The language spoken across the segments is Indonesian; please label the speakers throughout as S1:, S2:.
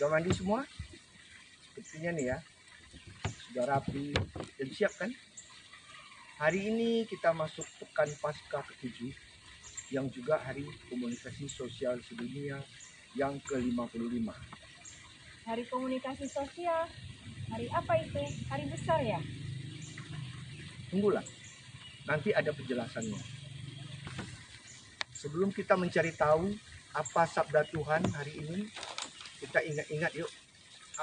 S1: Sudah mandi semua? Sepertinya nih ya, sudah rapi dan siap kan? Hari ini kita masuk pekan Paskah ke-7 yang juga hari komunikasi sosial sedunia yang ke-55.
S2: Hari komunikasi sosial, hari apa itu? Hari besar ya?
S1: Tunggulah, nanti ada penjelasannya. Sebelum kita mencari tahu apa sabda Tuhan hari ini, kita ingat-ingat yuk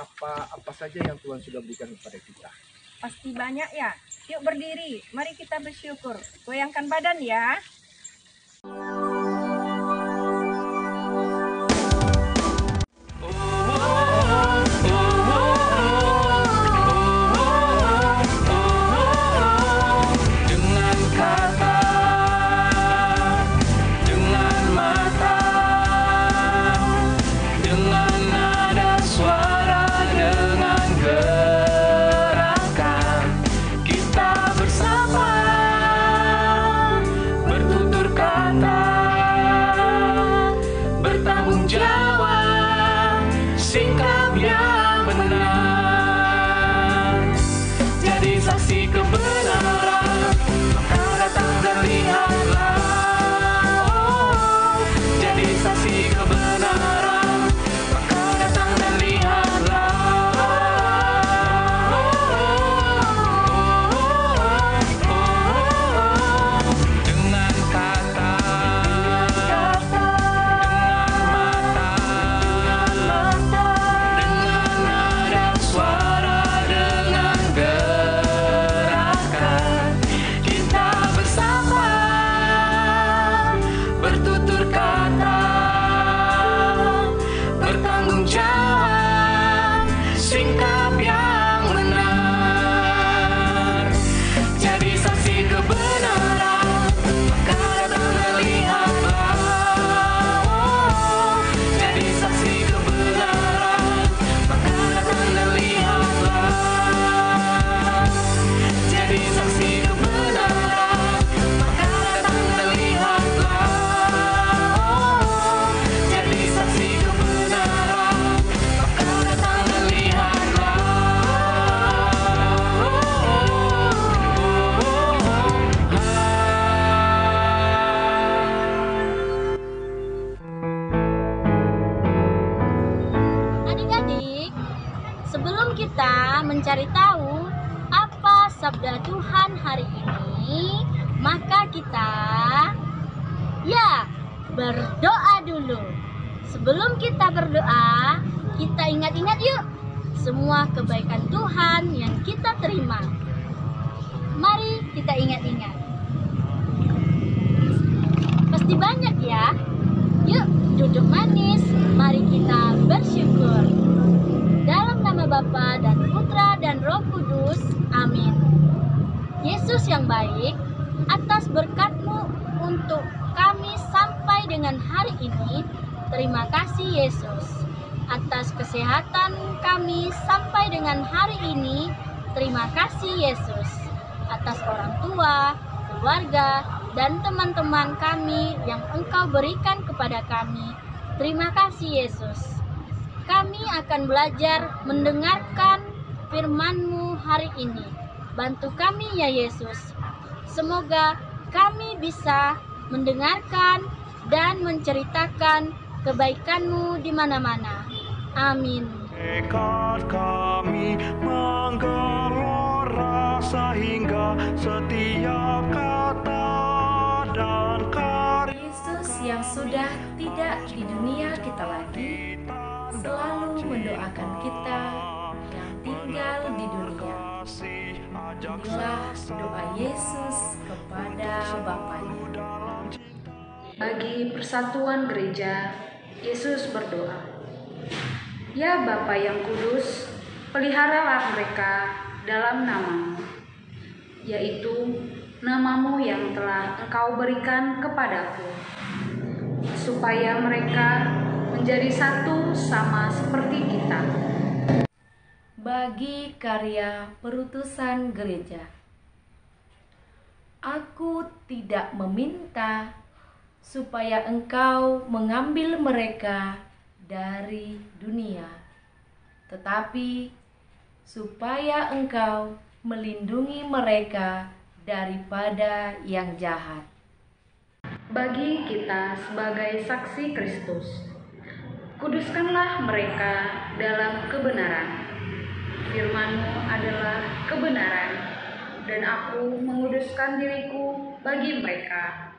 S1: apa saja yang Tuhan sudah berikan kepada kita.
S2: Pasti banyak ya. Yuk berdiri, mari kita bersyukur. Goyangkan badan ya.
S3: Sikap yang benar, jadi saksi kebenaran, maka datang dan lihatlah. Jadi saksi kebenaran, maka datang dan lihatlah. Dengan kata, sikap yang benar, jadi saksi kebenaran, maka datang dan lihatlah. Jadi saksi kebenaran, maka datang dan lihatlah. Jadi saksi kebenaran, maka datang dan lihatlah. Jadi saksi kebenaran, maka datang dan lihatlah.
S4: Adik-adik, sebelum kita mencari tahu apa sabda Tuhan hari ini, maka kita berdoa dulu. Sebelum kita berdoa, kita ingat-ingat yuk semua kebaikan Tuhan yang kita terima. Mari kita ingat-ingat. Pasti banyak ya. Yuk duduk manis, mari kita bersyukur. Dalam nama Bapa dan Putra dan Roh Kudus, amin. Yesus yang baik, atas berkat-Mu untuk kami sampai dengan hari ini, terima kasih Yesus. Atas kesehatan kami sampai dengan hari ini, terima kasih Yesus. Atas orang tua, keluarga, dan teman-teman kami yang Engkau berikan kepada kami, terima kasih Yesus. Kami akan belajar mendengarkan firman-Mu hari ini. Bantu kami ya Yesus. Semoga kami bisa mendengarkan dan menceritakan kebaikan-Mu di mana-mana. Amin.
S3: Tekad kami menggelora sehingga setiap kata dan karya
S5: Yesus yang sudah tidak di dunia kita lagi, selalu mendoakan kita yang tinggal di dunia. Inilah doa Yesus kepada Bapanya.
S6: Bagi persatuan gereja, Yesus berdoa, "Ya Bapa yang kudus, peliharalah mereka dalam nama-Mu, yaitu nama-Mu yang telah Engkau berikan kepadaku, supaya mereka menjadi satu sama seperti kita."
S5: Bagi karya perutusan gereja, aku tidak meminta supaya Engkau mengambil mereka dari dunia, tetapi supaya Engkau melindungi mereka daripada yang jahat.
S6: Bagi kita sebagai saksi Kristus, kuduskanlah mereka dalam kebenaran. Firman-Mu adalah kebenaran, dan aku menguduskan diriku bagi mereka,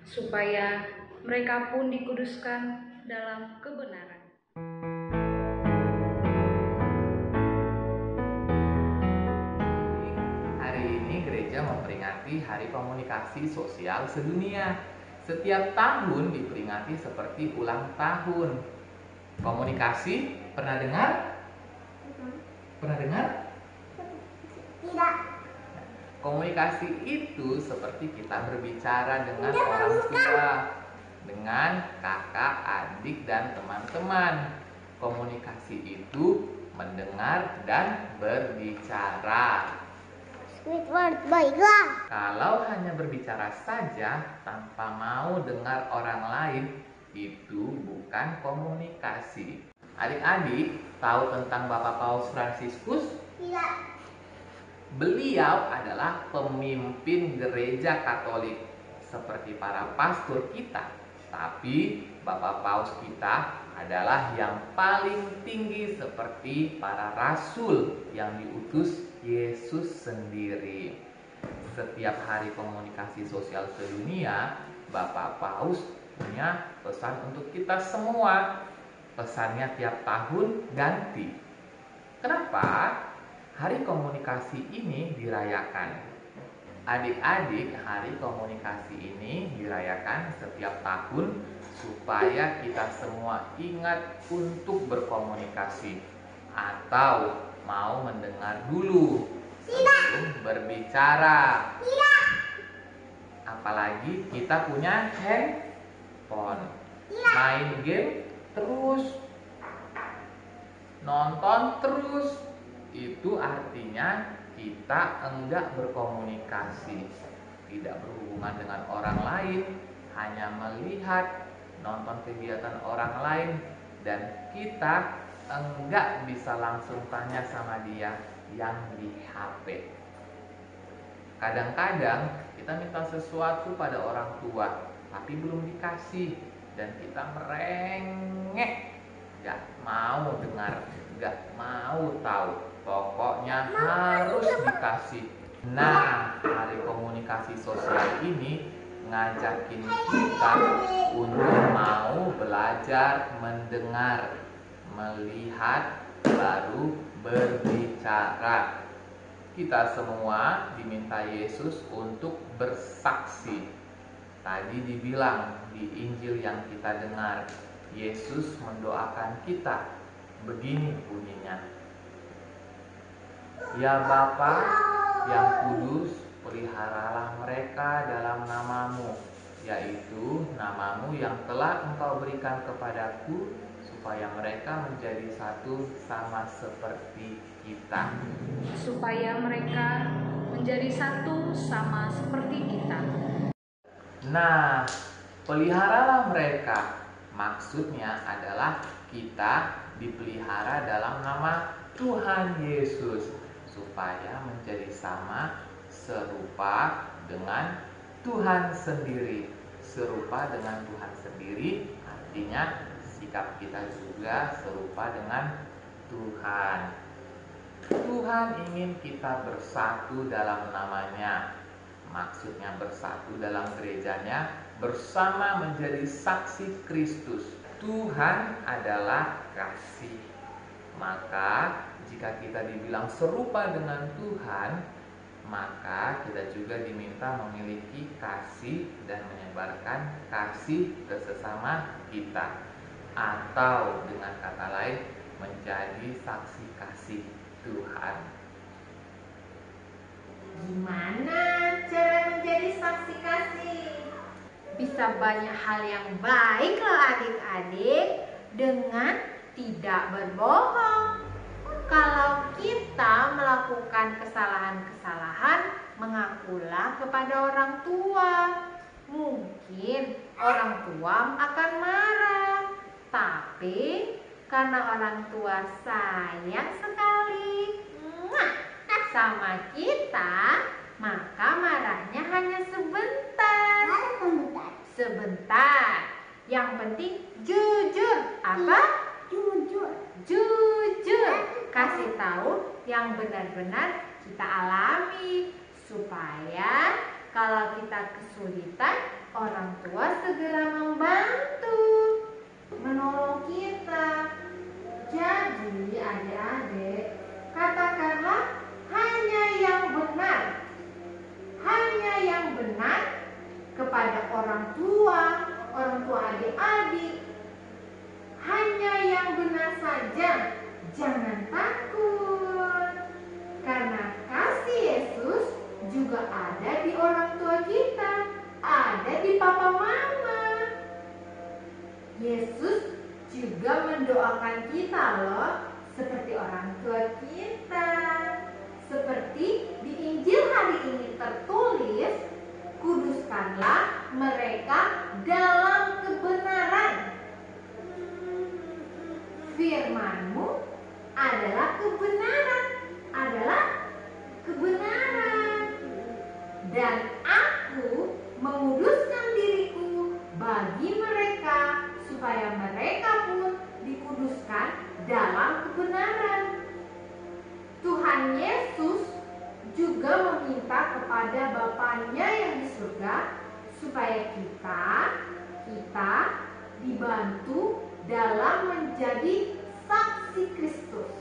S6: supaya mereka pun dikuduskan dalam kebenaran.
S7: Hari ini gereja memperingati Hari Komunikasi Sosial Sedunia. Setiap tahun diperingati seperti ulang tahun. Komunikasi, pernah dengar? Pernah dengar?
S8: Tidak.
S7: Komunikasi itu seperti kita berbicara dengan orang tua, dengan kakak, adik, dan teman-teman. Komunikasi itu mendengar dan berbicara.
S8: Squidward, baiklah.
S7: Kalau hanya berbicara saja tanpa mau dengar orang lain, itu bukan komunikasi. Adik-adik tahu tentang Bapak Paus Fransiskus?
S8: Tidak.
S7: Beliau adalah pemimpin gereja Katolik seperti para pastor kita. Tapi Bapak Paus kita adalah yang paling tinggi seperti para rasul yang diutus Yesus sendiri. Setiap hari komunikasi sosial sedunia, Bapak Paus punya pesan untuk kita semua. Pesannya tiap tahun ganti. Kenapa hari komunikasi ini dirayakan? Adik-adik, hari komunikasi ini dirayakan setiap tahun supaya kita semua ingat untuk berkomunikasi atau mau mendengar dulu sebelum berbicara. Apalagi kita punya handphone, main game terus, nonton terus, itu artinya kita enggak berkomunikasi, tidak berhubungan dengan orang lain, hanya melihat, nonton kegiatan orang lain, dan kita enggak bisa langsung tanya sama dia yang di HP. Kadang-kadang kita minta sesuatu pada orang tua, tapi belum dikasih, dan kita merengek, gak mau dengar, gak mau tahu. Pokoknya harus dikasih. Nah, hari komunikasi sosial ini ngajakin kita untuk mau belajar mendengar, melihat, baru berbicara. Kita semua diminta Yesus untuk bersaksi. Tadi dibilang di Injil yang kita dengar, Yesus mendoakan kita. Begini bunyinya. Ya Bapa yang kudus, peliharalah mereka dalam namamu, yaitu namamu yang telah Engkau berikan kepadaku, supaya mereka menjadi satu sama seperti kita.
S6: Supaya mereka menjadi satu sama seperti kita.
S7: Nah, peliharalah mereka. Maksudnya adalah kita dipelihara dalam nama Tuhan Yesus, supaya menjadi sama serupa dengan Tuhan sendiri. Serupa dengan Tuhan sendiri artinya sikap kita juga serupa dengan Tuhan. Tuhan ingin kita bersatu dalam namanya. Maksudnya bersatu dalam gerejanya, bersama menjadi saksi Kristus. Tuhan adalah kasih. Maka jika kita dibilang serupa dengan Tuhan, maka kita juga diminta memiliki kasih dan menyebarkan kasih ke sesama kita. Atau dengan kata lain, menjadi saksi kasih Tuhan.
S9: Gimana cara menjadi saksi kasih? Bisa banyak hal yang baik loh adik-adik, dengan tidak berbohong. Kalau kita melakukan kesalahan-kesalahan, mengakulah kepada orang tua. Mungkin orang tua akan marah, tapi karena orang tua sayang sekali sama kita, maka marahnya hanya sebentar. Sebentar. Yang penting jujur. Apa? Jujur. Kasih tahu yang benar-benar kita alami, supaya kalau kita kesulitan, orang tua segera membantu, menolong kita. Jadi adik-adik, katakanlah hanya yang benar kepada orang tua adik-adik. Hanya yang benar saja, jangan takut. Karena kasih Yesus juga ada di orang tua kita, ada di papa mama. Yesus juga mendoakan kita loh, seperti orang tua kita. Seperti di Injil hari ini tertulis, kuduskanlah mereka dalam kebenaran. Firman-Mu adalah kebenaran, dan aku menguduskan diriku bagi mereka, supaya mereka pun dikuduskan dalam kebenaran. Tuhan Yesus juga meminta kepada Bapanya yang di surga, supaya kita dibantu dalam menjadi saksi Kristus.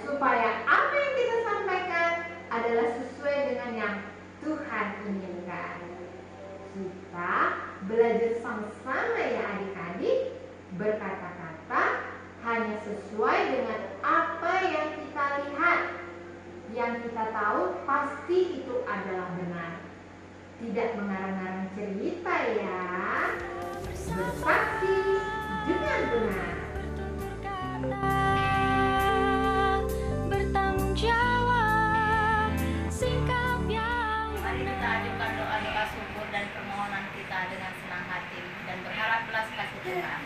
S9: Supaya apa yang kita sampaikan adalah sesuai dengan yang Tuhan inginkan. Kita belajar sama-sama ya adik-adik, berkata-kata hanya sesuai dengan apa yang kita lihat. Yang kita tahu pasti itu adalah benar. Tidak mengarang-arang cerita ya. Bersaksi dengan benar.
S10: Bertanggung jawab, sikap yang
S11: Mari kita ajukan doa-doa syukur dan permohonan kita dengan senang hati dan berharap belas kasih Tuhan.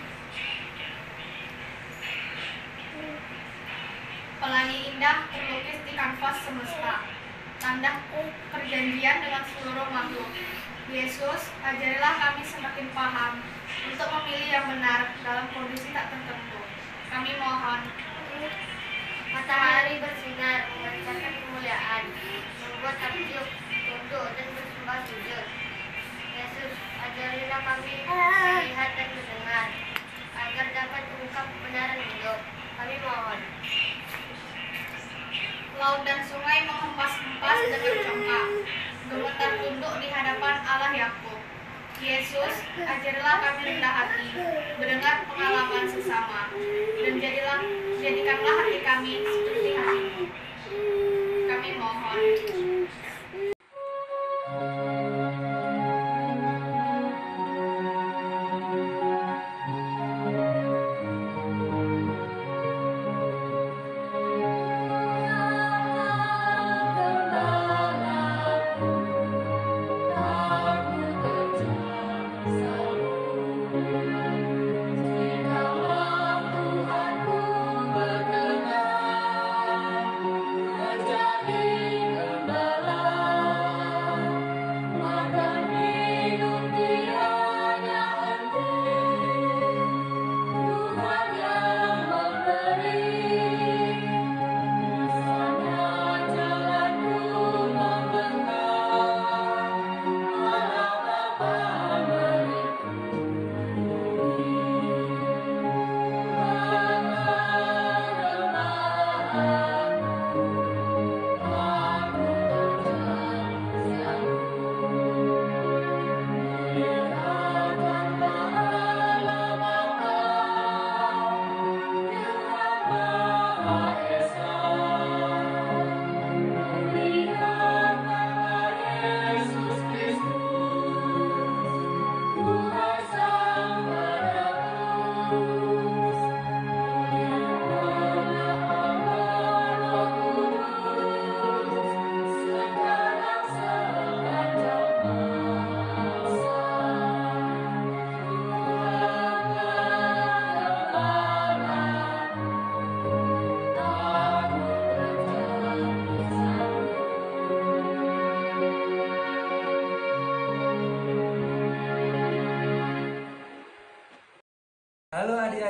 S11: Pelangi indah terlukis di kanvas semesta, tanda perjanjian dengan seluruh makhluk. Yesus, ajarilah kami semakin paham untuk memilih yang benar dalam kondisi tak tertentu. Kami mohon. Matahari bersinar memancarkan kemuliaan, membuat takjub, tunduk dan bersembah sujud. Yesus, ajarilah kami melihat dan mendengar, agar dapat mengungkap kebenaran hidup. Kami mohon. Laut dan sungai menghempas-hempas dengan congkak, gemetar tunduk di hadapan Allah Yakub. Yesus, ajarilah kami rendah hati, mendengar pengalaman sesama, dan jadikanlah hati kami seperti hati-Mu. Kami mohon.
S10: Tuhanku berkenan menjadi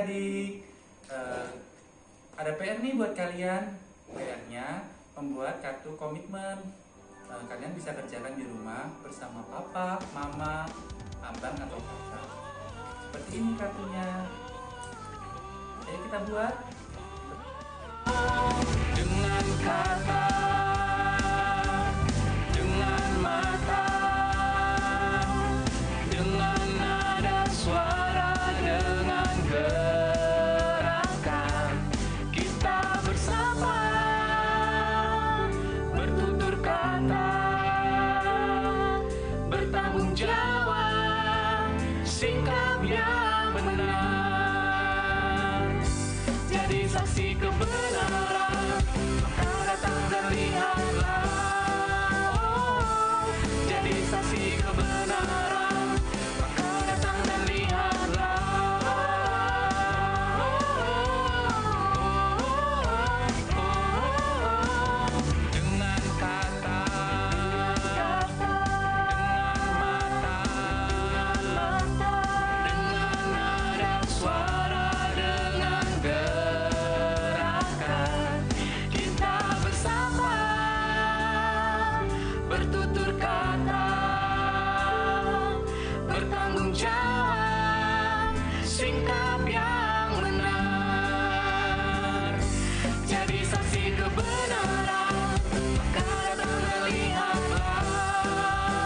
S12: adik-adik, ada PR nih buat kalian. PR-nya membuat kartu komitmen. Kalian bisa kerjakan di rumah bersama papa, mama, abang atau kakak. Seperti ini kartunya. Ayo kita buat.
S3: Dengan kata, dengan mata, dengan nada suara, dengan gerakan, kita bersama bertutur kata, bertanggung jawab, sikap yang benar, jadi saksi kebenaran, maka datang dan lihatlah. Oh, jadi saksi kebenaran, maka datang dan lihatlah. Dengan kata, dengan mata, dengan nada suara, dengan gerakan, kita bersama bertutur kata, bertanggung jawab, sikap yang benar, jadi saksi kebenaran, maka datang dan lihatlah.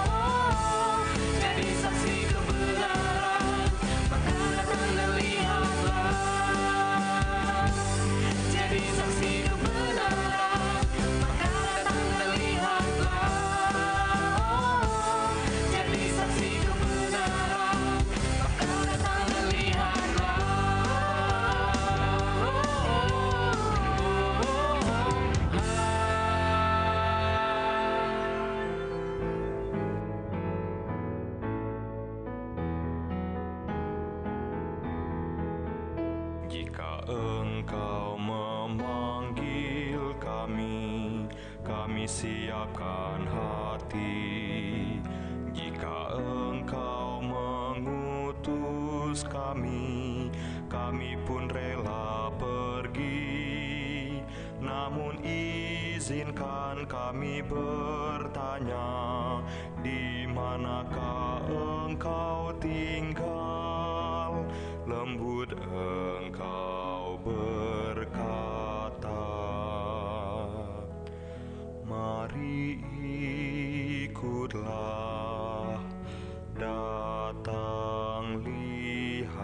S3: Oh, jadi saksi kebenaran, maka datang dan lihatlah. Jadi saksi kebenaran, maka datang dan lihatlah. Oh, jadi saksi kebenaran, maka datang dan lihatlah. Jika engkau memanggil kami, kami siapkan hati. Jika engkau mengutus kami, kami pun rela pergi. Namun izinkan kami bertanya, di manakah engkau tinggal? Lembut engkau berkata, mari ikutlah, datang lihatlah.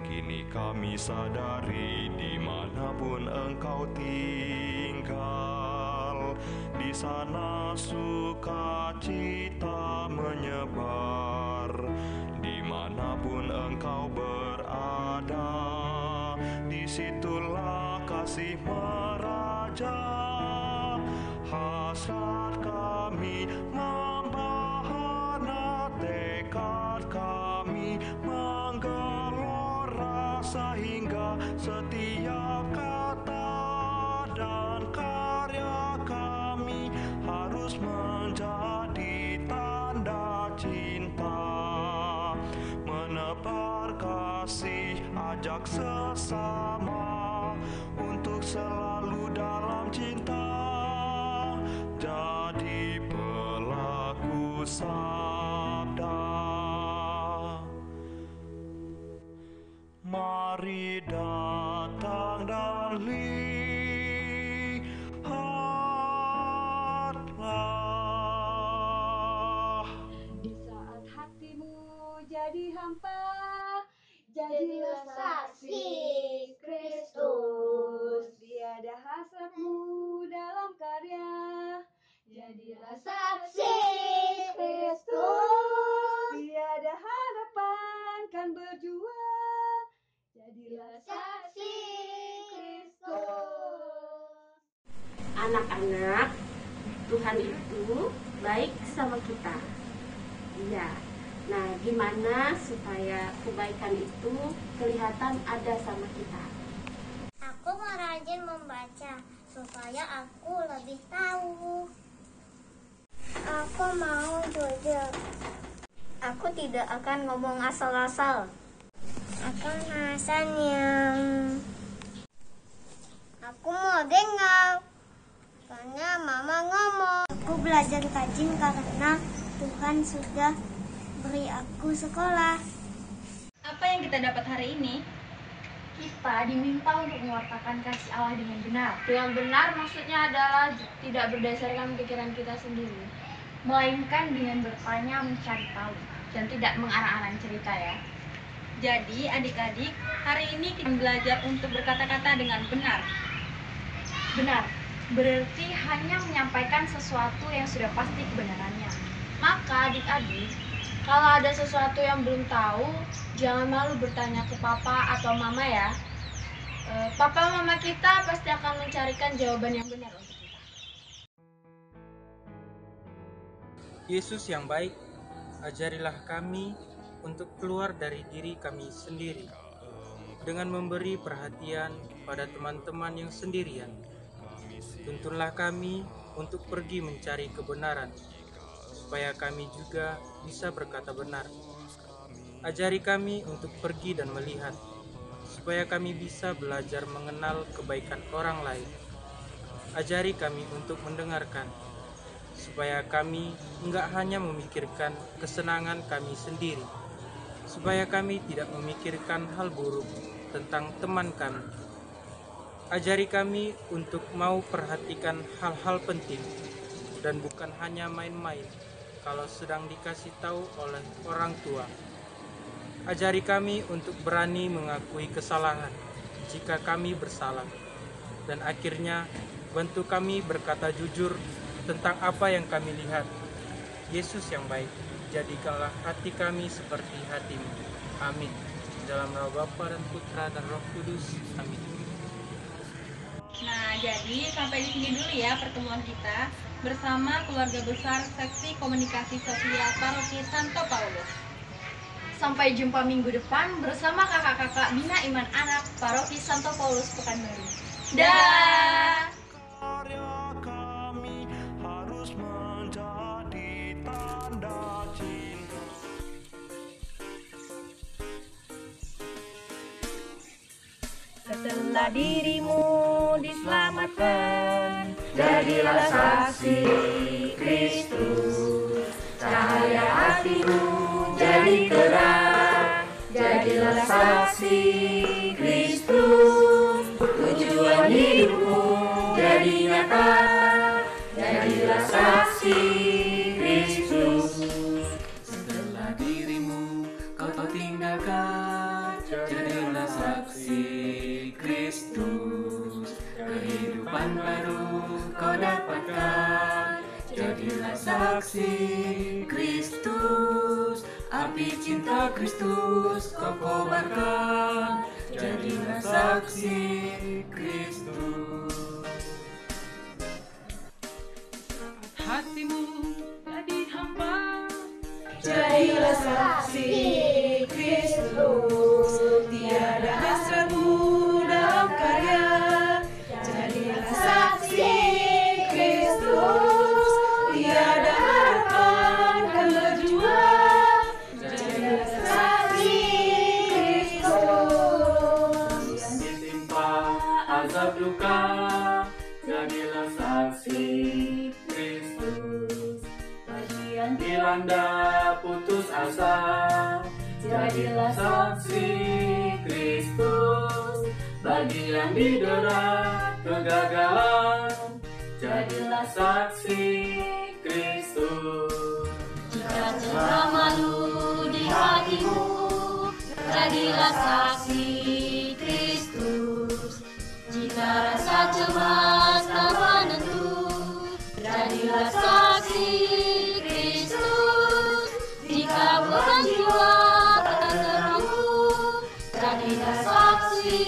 S3: Kini kami sadari dimanapun engkau tinggal, di sana sukacita menyebar. Dimanapun engkau berada, disitulah kasih meraja. Hasrat kami membahana, tekad kami menggelora, sehingga setiap kata dan karya kami harus menjadi tanda cinta, menebar kasih, ajak sesama untuk selalu dalam cinta, jadi pelaku sabda. Mari datang dan lihatlah.
S13: Di saat hatimu jadi hampa, jadilah saksi Kristus. Tiada hasratmu dalam karya, jadilah saksi Kristus. Tiada harapan kan berjuang, jadilah saksi Kristus.
S4: Anak-anak, Tuhan itu baik sama kita. Iya. Nah, gimana supaya kebaikan itu kelihatan ada sama kita?
S8: Aku mau rajin membaca supaya aku lebih tahu. Aku mau jujur.
S14: Aku tidak akan ngomong asal-asal.
S8: Akan Hasan yang aku mau dengar karena mama ngomong. Aku belajar rajin karena Tuhan sudah beri aku sekolah.
S14: Apa yang kita dapat hari ini? Kita diminta untuk mewartakan kasih Allah dengan benar. Dengan benar maksudnya adalah tidak berdasarkan pikiran kita sendiri, melainkan dengan bertanya mencari tahu dan tidak mengarang-arang cerita ya.
S2: Jadi adik-adik, hari ini kita belajar untuk berkata-kata dengan benar.
S14: Benar, berarti hanya menyampaikan sesuatu yang sudah pasti kebenarannya. Maka adik-adik, kalau ada sesuatu yang belum tahu, jangan malu bertanya ke papa atau mama ya. Papa mama kita pasti akan mencarikan jawaban yang benar untuk kita.
S15: Yesus yang baik, ajarilah kami untuk keluar dari diri kami sendiri, dengan memberi perhatian pada teman-teman yang sendirian. Tuntunlah kami untuk pergi mencari kebenaran, supaya kami juga bisa berkata benar. Ajari kami untuk pergi dan melihat, supaya kami bisa belajar mengenal kebaikan orang lain. Ajari kami untuk mendengarkan, supaya kami enggak hanya memikirkan kesenangan kami sendiri, supaya kami tidak memikirkan hal buruk tentang teman kami. Ajari kami untuk mau perhatikan hal-hal penting dan bukan hanya main-main kalau sedang dikasih tahu oleh orang tua. Ajari kami untuk berani mengakui kesalahan jika kami bersalah, dan akhirnya bantu kami berkata jujur tentang apa yang kami lihat. Yesus yang baik, jadikanlah hati kami seperti hati-Mu. Amin. Dalam nama Bapa dan Putra dan Roh Kudus. Amin.
S2: Nah, jadi sampai di sini dulu ya pertemuan kita bersama keluarga besar Seksi Komunikasi Sosial Paroki Santo Paulus.
S14: Sampai jumpa minggu depan bersama kakak-kakak Bina Iman Anak Paroki Santo Paulus Pekanbaru. Dah.
S3: Karya kami harus menjadi tanda cinta.
S2: Setelah dirimu diselamatkan,
S16: jadilah saksi Kristus. Cahaya hatimu jadi terang, jadilah saksi Kristus. Tujuan hidupmu jadi nyata, jadilah saksi Kristus.
S12: Setelah dirimu kau tinggalkan, jadilah saksi Kristus. Kehidupan baru kau dapatkan, jadilah saksi Kristus. Api cinta Kristus kau kobarkan, jadilah saksi Kristus.
S10: Hatimu jadi hamba,
S16: Jadilah saksi Kristus. Tiada hasratmu dalam karya, jadilah saksi Kristus. Tiada harapan kan berjuang, jadilah saksi Kristus.
S12: Yang ditimpa azab luka, jadilah saksi Kristus. Bagi yang dilanda putus asa, jadilah saksi Kristus. Bagi yang didera kegagalan, jadilah saksi Kristus.
S4: Jika celah malu di hatimu, jadilah saksi Kristus. Jika rasa cemas tak menentu, jadilah saksi Kristus. Jika beban jiwa tak teranggu, jadilah saksi